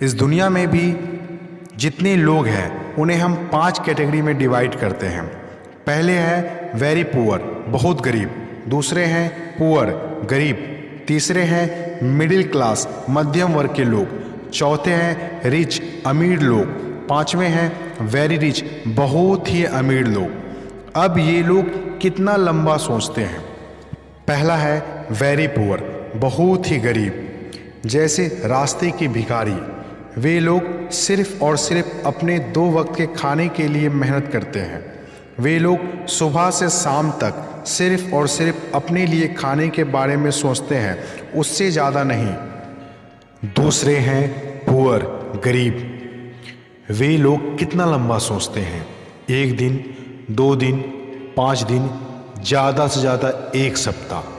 इस दुनिया में भी जितने लोग हैं उन्हें हम 5 कैटेगरी में डिवाइड करते हैं। पहले है वेरी पुअर, बहुत गरीब। दूसरे हैं पुअर, गरीब। तीसरे हैं मिडिल क्लास, मध्यम वर्ग के लोग। चौथे हैं रिच, अमीर लोग। पांचवें हैं वेरी रिच, बहुत ही अमीर लोग। अब ये लोग कितना लंबा सोचते हैं। पहला है वेरी पुअर, बहुत ही गरीब, जैसे रास्ते के भिखारी। वे लोग सिर्फ और सिर्फ अपने 2 वक्त के खाने के लिए मेहनत करते हैं। वे लोग सुबह से शाम तक सिर्फ और सिर्फ अपने लिए खाने के बारे में सोचते हैं, उससे ज़्यादा नहीं। दूसरे हैं पुअर, गरीब। वे लोग कितना लंबा सोचते हैं, 1 दिन, 2 दिन, 5 दिन, ज़्यादा से ज़्यादा 1 सप्ताह।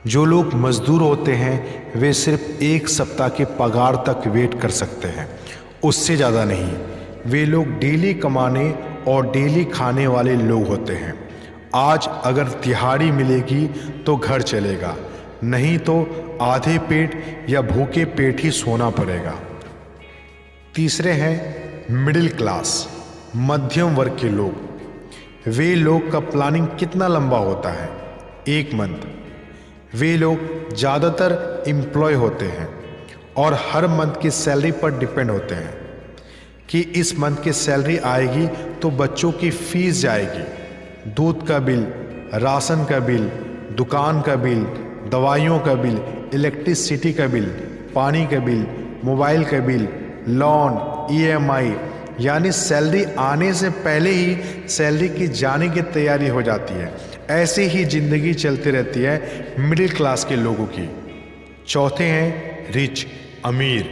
जो लोग मजदूर होते हैं वे सिर्फ 1 सप्ताह के पगार तक वेट कर सकते हैं, उससे ज़्यादा नहीं। वे लोग डेली कमाने और डेली खाने वाले लोग होते हैं। आज अगर दिहाड़ी मिलेगी तो घर चलेगा, नहीं तो आधे पेट या भूखे पेट ही सोना पड़ेगा। तीसरे हैं मिडिल क्लास, मध्यम वर्ग के लोग। वे लोग का प्लानिंग कितना लंबा होता है, 1 मंथ। वे लोग ज़्यादातर एम्प्लॉय होते हैं और हर मंथ की सैलरी पर डिपेंड होते हैं कि इस मंथ की सैलरी आएगी तो बच्चों की फीस जाएगी, दूध का बिल, राशन का बिल, दुकान का बिल, दवाइयों का बिल, इलेक्ट्रिसिटी का बिल, पानी का बिल, मोबाइल का बिल, लोन, EMI। यानी सैलरी आने से पहले ही सैलरी की जाने की तैयारी हो जाती है। ऐसे ही ज़िंदगी चलती रहती है मिडिल क्लास के लोगों की। चौथे हैं रिच, अमीर।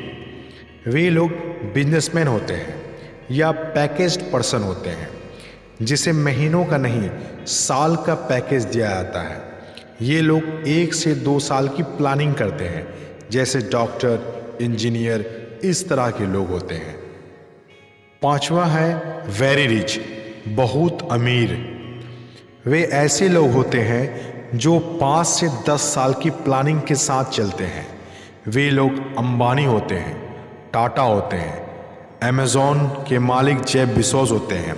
वे लोग बिजनेसमैन होते हैं या पैकेज्ड पर्सन होते हैं, जिसे महीनों का नहीं साल का पैकेज दिया जाता है। ये लोग 1 से 2 साल की प्लानिंग करते हैं, जैसे डॉक्टर, इंजीनियर, इस तरह के लोग होते हैं। पांचवा है वेरी रिच, बहुत अमीर। वे ऐसे लोग होते हैं जो 5 से 10 साल की प्लानिंग के साथ चलते हैं। वे लोग अंबानी होते हैं, टाटा होते हैं, अमेज़ॉन के मालिक जेफ बेजोस होते हैं,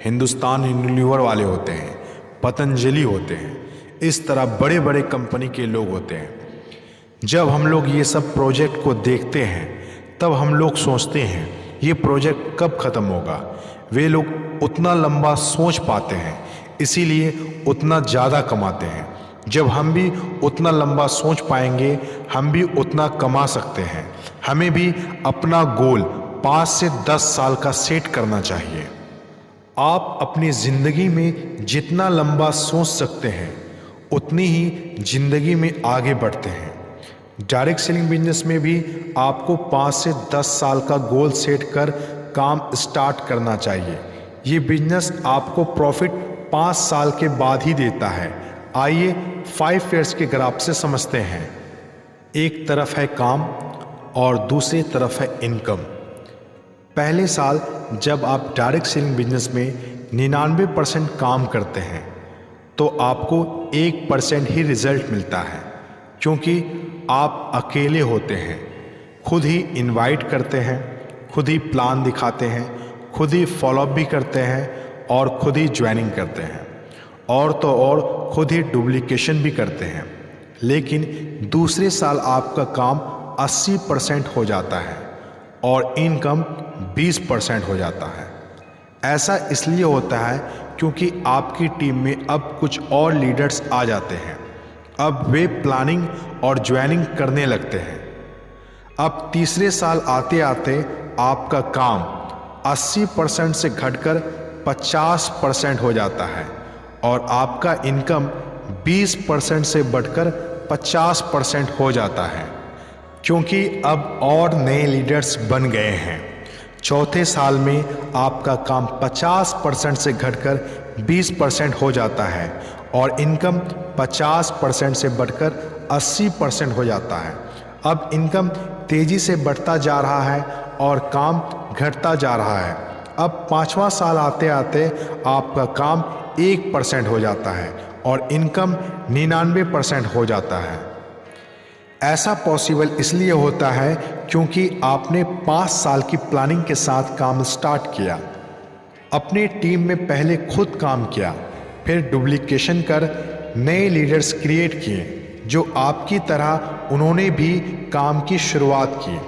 हिंदुस्तान यूनिलीवर वाले होते हैं, पतंजलि होते हैं। इस तरह बड़े बड़े कंपनी के लोग होते हैं। जब हम लोग ये सब प्रोजेक्ट को देखते हैं तब हम लोग सोचते हैं ये प्रोजेक्ट कब ख़त्म होगा। वे लोग उतना लंबा सोच पाते हैं, इसीलिए उतना ज़्यादा कमाते हैं। जब हम भी उतना लंबा सोच पाएंगे हम भी उतना कमा सकते हैं। हमें भी अपना गोल 5 से 10 साल का सेट करना चाहिए। आप अपनी ज़िंदगी में जितना लंबा सोच सकते हैं उतनी ही ज़िंदगी में आगे बढ़ते हैं। डायरेक्ट सेलिंग बिजनेस में भी आपको 5 से 10 साल का गोल सेट कर काम स्टार्ट करना चाहिए। ये बिजनेस आपको प्रॉफिट 5 साल के बाद ही देता है। आइए 5 ईयर्स के ग्राफ से समझते हैं। एक तरफ है काम और दूसरी तरफ है इनकम। पहले साल जब आप डायरेक्ट सेलिंग बिजनेस में 99% काम करते हैं तो आपको 1% ही रिजल्ट मिलता है, क्योंकि आप अकेले होते हैं। खुद ही इनवाइट करते हैं, खुद ही प्लान दिखाते हैं, खुद ही फॉलोअप भी करते हैं और खुद ही ज्वाइनिंग करते हैं, और तो और खुद ही डुप्लीकेशन भी करते हैं। लेकिन दूसरे साल आपका काम 80% हो जाता है और इनकम 20% हो जाता है। ऐसा इसलिए होता है क्योंकि आपकी टीम में अब कुछ और लीडर्स आ जाते हैं। अब वे प्लानिंग और ज्वाइनिंग करने लगते हैं। अब तीसरे साल आते आते आपका काम 80% से घटकर 50% हो जाता है और आपका इनकम 20% से बढ़कर 50% हो जाता है, क्योंकि अब और नए लीडर्स बन गए हैं। चौथे साल में आपका काम 50% से घटकर 20% हो जाता है और इनकम 50% से बढ़कर 80% हो जाता है। अब इनकम तेज़ी से बढ़ता जा रहा है और काम घटता जा रहा है। अब 5वां साल आते आते आपका काम 1% हो जाता है और इनकम 99% हो जाता है। ऐसा पॉसिबल इसलिए होता है क्योंकि आपने 5 साल की प्लानिंग के साथ काम स्टार्ट किया, अपने टीम में पहले खुद काम किया, फिर डुप्लीकेशन कर नए लीडर्स क्रिएट किए जो आपकी तरह उन्होंने भी काम की शुरुआत की।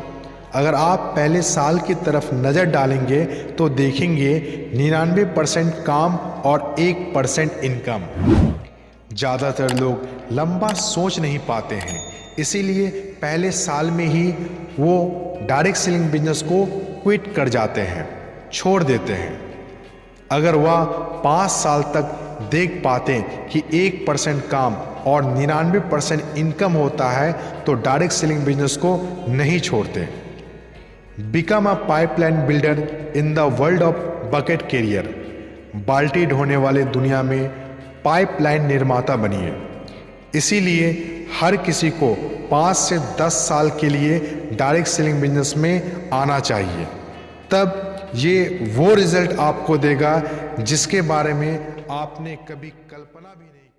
अगर आप पहले साल की तरफ नज़र डालेंगे तो देखेंगे 99% काम और 1% इनकम। ज़्यादातर लोग लंबा सोच नहीं पाते हैं, इसीलिए पहले साल में ही वो डायरेक्ट सेलिंग बिजनेस को क्विट कर जाते हैं, छोड़ देते हैं। अगर वह 5 साल तक देख पाते कि 1% काम और 99% इनकम होता है तो डायरेक्ट सेलिंग बिजनेस को नहीं छोड़ते। Become a pipeline builder in the world of bucket carrier. बाल्टी ढोने वाले दुनिया में पाइपलाइन निर्माता बनिए। इसीलिए हर किसी को 5 से 10 साल के लिए डायरेक्ट सेलिंग बिजनेस में आना चाहिए, तब ये वो रिजल्ट आपको देगा जिसके बारे में आपने कभी कल्पना भी नहीं की।